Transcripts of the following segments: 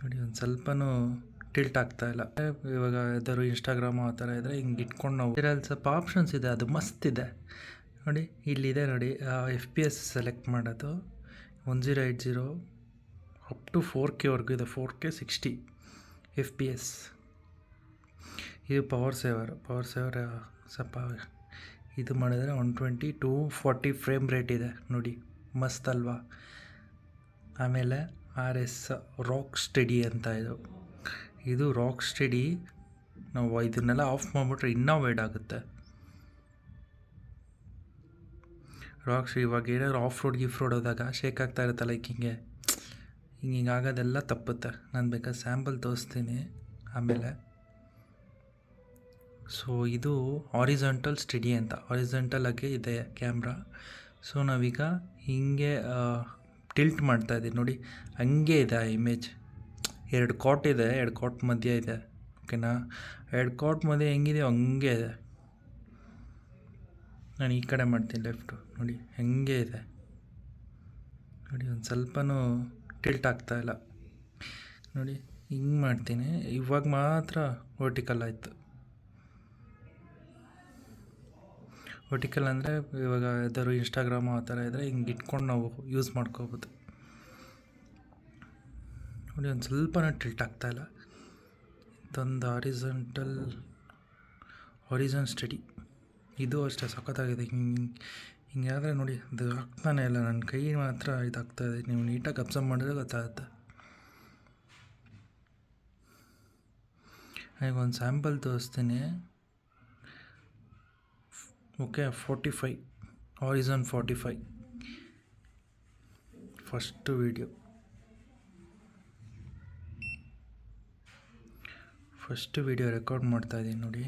ನೋಡಿ ಒಂದು ಸ್ವಲ್ಪನೂ ಟಿಲ್ಟ್ ಆಗ್ತಾ ಇಲ್ಲ. ಇವಾಗ ಯಾವ್ದಾದ್ರು ಇನ್ಸ್ಟಾಗ್ರಾಮು ಆ ಥರ ಇದ್ದರೆ ಹಿಂಗೆ ಇಟ್ಕೊಂಡು ನಾವು ಇದರಲ್ಲಿ ಸ್ವಲ್ಪ ಆಪ್ಷನ್ಸ್ ಇದೆ, ಅದು ಮಸ್ತ್ ಇದೆ ನೋಡಿ. ಇಲ್ಲಿದೆ ನೋಡಿ, FPS ಸೆಲೆಕ್ಟ್ ಮಾಡೋದು 1080 ಅಪ್ ಟು 4K ಇದೆ. 4K 60 FPS. ಇದು ಪವರ್ ಸೇವರ್ ಸ್ವಲ್ಪ ಇದು ಮಾಡಿದರೆ 120 to 40 ಫ್ರೇಮ್ ರೇಟ್ ಇದೆ ನೋಡಿ, ಮಸ್ತ್ ಅಲ್ವಾ. ಆಮೇಲೆ RS ರಾಕ್ ಸ್ಟಡಿ ಅಂತ ಇದು ರಾಕ್ ಸ್ಟಡಿ. ನಾವು ಇದನ್ನೆಲ್ಲ ಆಫ್ ಮಾಡಿಬಿಟ್ರೆ ಇನ್ನೂ ವೈಡ್ ಆಗುತ್ತೆ. ರಾಕ್ ಸ್ಟಡಿ ಇವಾಗ ಏನಾದ್ರು ಆಫ್ ರೋಡ್ ಹೋದಾಗ ಶೇಕ್ ಆಗ್ತಾ ಇರುತ್ತಲ್ಲ ಹಿಂಗೆ ಆಗೋದೆಲ್ಲ ತಪ್ಪುತ್ತೆ. ನಾನು ಬೇಕಾದ್ರೆ ಸ್ಯಾಂಪಲ್ ತೋರಿಸ್ತೀನಿ ಆಮೇಲೆ. ಸೊ ಇದು ಹಾರಿಜಾಂಟಲ್ ಸ್ಟಡಿ ಅಂತ, ಹಾರಿಜಾಂಟಲ್ ಆಗಿ ಇದೆ ಕ್ಯಾಮ್ರಾ. ಸೊ ನಾವೀಗ ಹೀಗೆ ಟಿಲ್ಟ್ ಮಾಡ್ತಾ ಇದ್ದೀವಿ ನೋಡಿ, ಹಂಗೆ ಇದೆ ಆ ಇಮೇಜ್. 2 ಕಾಟ್ ಇದೆ, 2 ಕಾಟ್ ಮಧ್ಯೆ ಇದೆ, ಓಕೆನಾ. 2 ಕಾಟ್ ಮಧ್ಯೆ ಹೆಂಗಿದೆಯೋ ಹಂಗೆ ಇದೆ. ನಾನು ಈ ಕಡೆ ಮಾಡ್ತೀನಿ ಲೆಫ್ಟು, ನೋಡಿ ಹೆಂಗೆ ಇದೆ ನೋಡಿ. ಒಂದು ಸ್ವಲ್ಪನೂ ಟಿಲ್ಟ್ ಆಗ್ತಾ ಇಲ್ಲ ನೋಡಿ. ಹಿಂಗೆ ಮಾಡ್ತೀನಿ, ಇವಾಗ ಮಾತ್ರ ವರ್ಟಿಕಲ್ ಆಯಿತು. ವರ್ಟಿಕಲ್ ಅಂದರೆ ಇವಾಗ ಯಾವ್ದಾದ್ರು ಇನ್ಸ್ಟಾಗ್ರಾಮು ಆ ಥರ ಇದ್ದರೆ ಹಿಂಗೆ ಇಟ್ಕೊಂಡು ನಾವು ಯೂಸ್ ಮಾಡ್ಕೋಬೋದು ನೋಡಿ. ಒಂದು ಸ್ವಲ್ಪನೂ ಟಿಲ್ಟ್ ಆಗ್ತಾಯಿಲ್ಲ. ಇದೊಂದು ಹಾರಿಜಾನ್ ಸ್ಟಡಿ, ಇದು ಅಷ್ಟೇ ಸಖತ್ತಾಗಿದೆ. ಹಿಂಗಾದರೆ ನೋಡಿ ಅದು ಆಗ್ತಾನೆ ಇಲ್ಲ, ನನ್ನ ಕೈ ಮಾತ್ರ ಇದಾಗ್ತಾಯಿದೆ. ನೀವು ನೀಟಾಗಿ ಅಬ್ಸರ್ವ್ ಮಾಡಿದ್ರೆ ಗೊತ್ತಾಗುತ್ತೆ. ಈಗ ಒಂದು ಸ್ಯಾಂಪಲ್ ತೋರಿಸ್ತೀನಿ. Okay, 45 horizon 45 first video record ಮಾಡ್ತಾಯಿದ್ದೀನಿ ನೋಡಿ.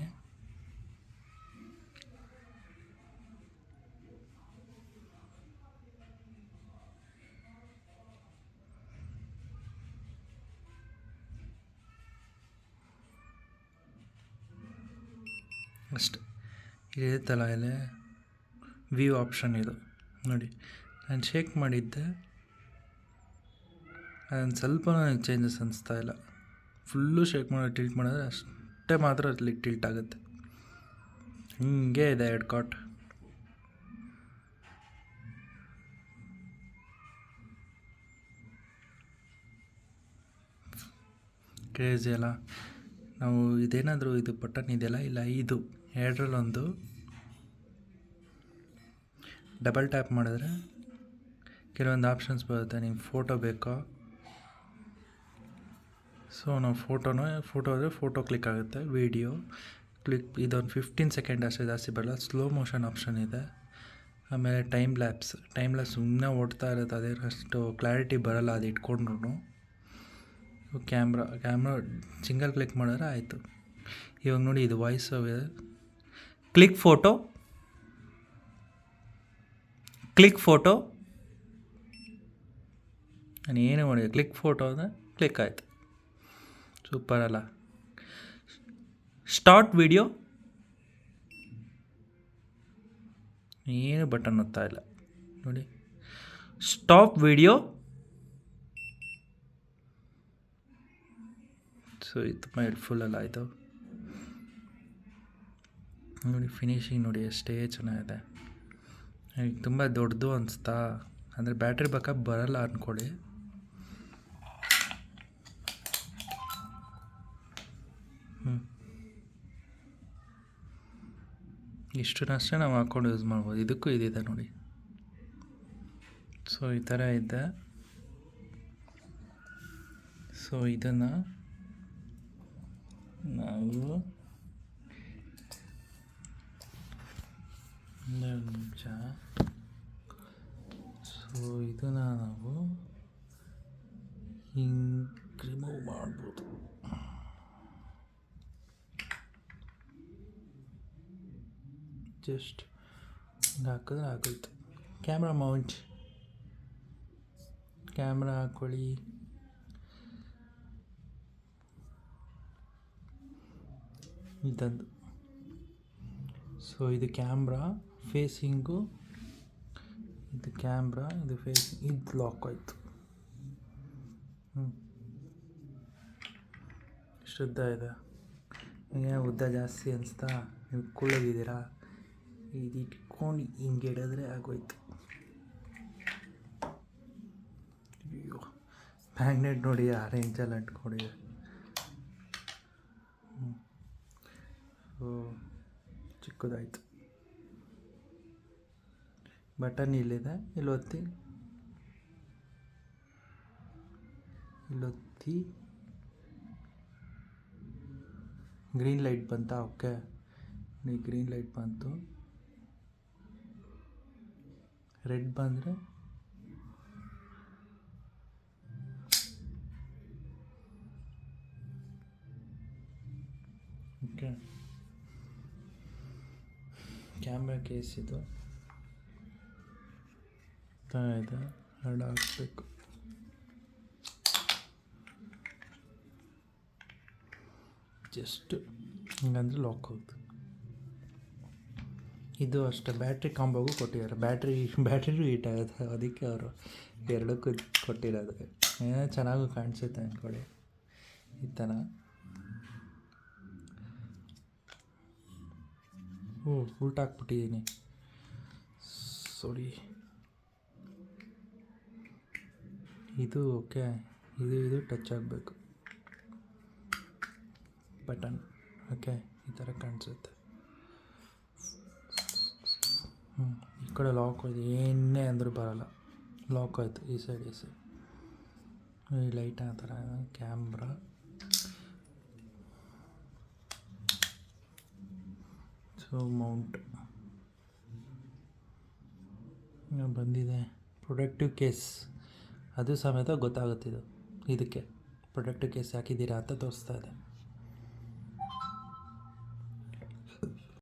ಅಷ್ಟೆ, ಇರುತ್ತಲ್ಲ ಇಲ್ಲಿ ವ್ಯೂ ಆಪ್ಷನ್ ಇದು ನೋಡಿ. ನಾನು ಶೇಕ್ ಮಾಡಿದ್ದೆ, ಅದೊಂದು ಸ್ವಲ್ಪ ನನಗೆ ಚೇಂಜಸ್ ಅನಿಸ್ತಾ ಇಲ್ಲ. ಫುಲ್ಲು ಶೇಕ್ ಮಾಡಿ ಟಿಲ್ಟ್ ಮಾಡಿದ್ರೆ ಅಷ್ಟೇ ಮಾತ್ರ ಅಲ್ಲಿ ಟಿಲ್ಟ್ ಆಗುತ್ತೆ. ಹಿಂಗೆ ಇದೆ 2 ಕಾಟ್. ಕ್ರೇಜಿ ಅಲ್ಲ. ನಾವು ಇದೇನಾದರೂ ಇದು ಬಟನ್ ಇದೆಯಲ್ಲ, ಇಲ್ಲ ಇದು 2ರಲ್ಲೊಂದು ಡಬಲ್ ಟ್ಯಾಪ್ ಮಾಡಿದ್ರೆ ಕೆಲವೊಂದು ಆಪ್ಷನ್ಸ್ ಬರುತ್ತೆ. ನಿಮ್ಗೆ ಫೋಟೋ ಬೇಕೋ, ಸೊ ನಾವು ಫೋಟೋ ಆದರೆ ಫೋಟೋ ಕ್ಲಿಕ್ ಆಗುತ್ತೆ. ವಿಡಿಯೋ ಕ್ಲಿಕ್ ಇದೊಂದು 15 ಸೆಕೆಂಡ್ ಅಷ್ಟೇ, ಜಾಸ್ತಿ ಬರಲ್ಲ. ಸ್ಲೋ ಮೋಷನ್ ಆಪ್ಷನ್ ಇದೆ. ಆಮೇಲೆ ಟೈಮ್ ಲ್ಯಾಪ್ಸ್ ಸುಮ್ಮನೆ ಓಡ್ತಾ ಇರುತ್ತೆ, ಅದೇ ಅಷ್ಟು ಕ್ಲಾರಿಟಿ ಬರೋಲ್ಲ ಅದು ಇಟ್ಕೊಂಡ್ರು. ಕ್ಯಾಮ್ರಾ ಸಿಂಗಲ್ ಕ್ಲಿಕ್ ಮಾಡಿದ್ರೆ ಆಯಿತು. ಇವಾಗ ನೋಡಿ, ಇದು ವಾಯ್ಸ್ ಓವರ್, ಕ್ಲಿಕ್ ಫೋಟೋ ನಾನು ಏನು ಮಾಡಿದೆ, ಕ್ಲಿಕ್ ಫೋಟೋ ಅಂದರೆ ಕ್ಲಿಕ್ ಆಯಿತು. ಸೂಪರ್ ಅಲ್ಲ. ಸ್ಟಾರ್ಟ್ ವಿಡಿಯೋ, ಏನು ಬಟನ್ ಒತ್ತಾ ಇಲ್ಲ ನೋಡಿ. ಸ್ಟಾಪ್ ವಿಡಿಯೋ, ಸೊ ಇದು ತುಂಬ ಹೆಲ್ಪ್ಫುಲ್ ಅಲ್ಲ ಇದು ನೋಡಿ. ಫಿನಿಶಿಂಗ್ ನೋಡಿ ಎಷ್ಟೇ ಚೆನ್ನಾಗಿದೆ. ನನಗೆ ತುಂಬ ದೊಡ್ಡದು ಅನಿಸ್ತಾ, ಅಂದರೆ ಬ್ಯಾಟ್ರಿ ಬ್ಯಾಕಪ್ ಬರಲ್ಲ ಅಂದ್ಕೊಳ್ಳಿ. ಇಷ್ಟನ್ನಷ್ಟೇ ನಾವು ಹಾಕ್ಕೊಂಡು ಯೂಸ್ ಮಾಡ್ಬೋದು. ಇದಕ್ಕೂ ಇದಿದೆ ನೋಡಿ. ಸೊ ಈ ಥರ ಇದೆ. ಸೊ ಇದನ್ನು ನಾವು ನಿಮಿಷ, ಸೊ ಇದನ್ನು ನಾವು ಹಿಂಗೆ ರಿಮೂವ್ ಮಾಡ್ಬೋದು. ಜಸ್ಟ್ ಹಿಂಗೆ ಹಾಕಿದ್ರೆ ಆಗೋಯ್ತು. ಕ್ಯಾಮ್ರಾ ಮೌಂಟ್, ಕ್ಯಾಮ್ರಾ ಹಾಕ್ಕೊಳ್ಳಿ. ಇದಂದು, ಸೊ ಇದು ಕ್ಯಾಮ್ರಾ ಫೇಸಿಂಗು, ಇದು ಕ್ಯಾಮ್ರಾ, ಇದು ಫೇಸಿಂಗ್, ಇದು ಲಾಕ್ ಆಯಿತು. ಎಷ್ಟು ಉದ್ದ ಇದೆ, ಏನು ಉದ್ದ ಜಾಸ್ತಿ ಅನಿಸ್ತಾ? ನೀವು ಕುಳ್ಳಗಿದ್ದೀರಾ? ಇದು ಇಟ್ಕೊಂಡು ಹಿಂಗೆ ಹಿಡಿದ್ರೆ ಆಗೋಯ್ತು. ಅಯ್ಯೋ, ಮ್ಯಾಗ್ನೆಟ್ ನೋಡಿ ಆ ರೇಂಜಲ್ಲಿ ಅಂಟ್ಕೊಂಡಿದೆ. ಚಿಕ್ಕದಾಯಿತು. ಬಟನ್ ಇಲ್ಲಿದೆ, ಇಲ್ಲೊತ್ತಿ ಗ್ರೀನ್ ಲೈಟ್ ಬಂತಾ? ಓಕೆ, ಗ್ರೀನ್ ಲೈಟ್ ಬಂತು. ರೆಡ್ ಬಂದರೆ ಓಕೆ. ಕ್ಯಾಮ್ರಾ ಕೇಸ್ ಇದು ಇದೆ, ಎರಡು ಹಾಕ್ಬೇಕು. ಜಸ್ಟ್ ಹಿಂಗಂದ್ರೆ ಲಾಕ್ ಹೋಗುತ್ತೆ. ಇದು ಅಷ್ಟೇ, ಬ್ಯಾಟ್ರಿ ಕಾಂಬೋಗೂ ಕೊಟ್ಟಿದ್ದಾರೆ. ಬ್ಯಾಟ್ರಿನೂ ಹೀಟ್ ಆಗುತ್ತೆ, ಅದಕ್ಕೆ ಅವರು ಎರಡಕ್ಕೂ ಕೊಟ್ಟಿರೋದು. ಏನೋ ಚೆನ್ನಾಗೂ ಕಾಣಿಸುತ್ತೆ ಅಂದ್ಕೊಳ್ಳಿ ಈ ಥರ. ಉಲ್ಟಾಕ್ಬಿಟ್ಟಿದ್ದೀನಿ, ಸಾರಿ. ಇದು ಓಕೆ, ಇದು ಟಚ್ ಆಗಬೇಕು ಬಟನ್. ಓಕೆ, ಈ ಥರ ಕಾಣಿಸುತ್ತೆ. ಈ ಕಡೆ ಲಾಕ್ ಹೋಯ್ತು, ಏನೇ ಅಂದರೂ ಬರೋಲ್ಲ, ಲಾಕ್ ಆಯಿತು ಈ ಸೈಡ್. ಈ ಲೈಟ್ ಆ ಥರ. ಕ್ಯಾಮ್ರಾ ಮೌಂಟ್ ಬಂದಿದೆ. ಪ್ರೊಡಕ್ಟಿವ್ ಕೇಸ್ ಅದು ಸಮೇತ ಗೊತ್ತಾಗುತ್ತಿದ್ದು, ಇದಕ್ಕೆ ಪ್ರೊಡಕ್ಟಿವ್ ಕೇಸ್ ಹಾಕಿದ್ದೀರಾ ಅಂತ ತೋರಿಸ್ತಾ ಇದೆ.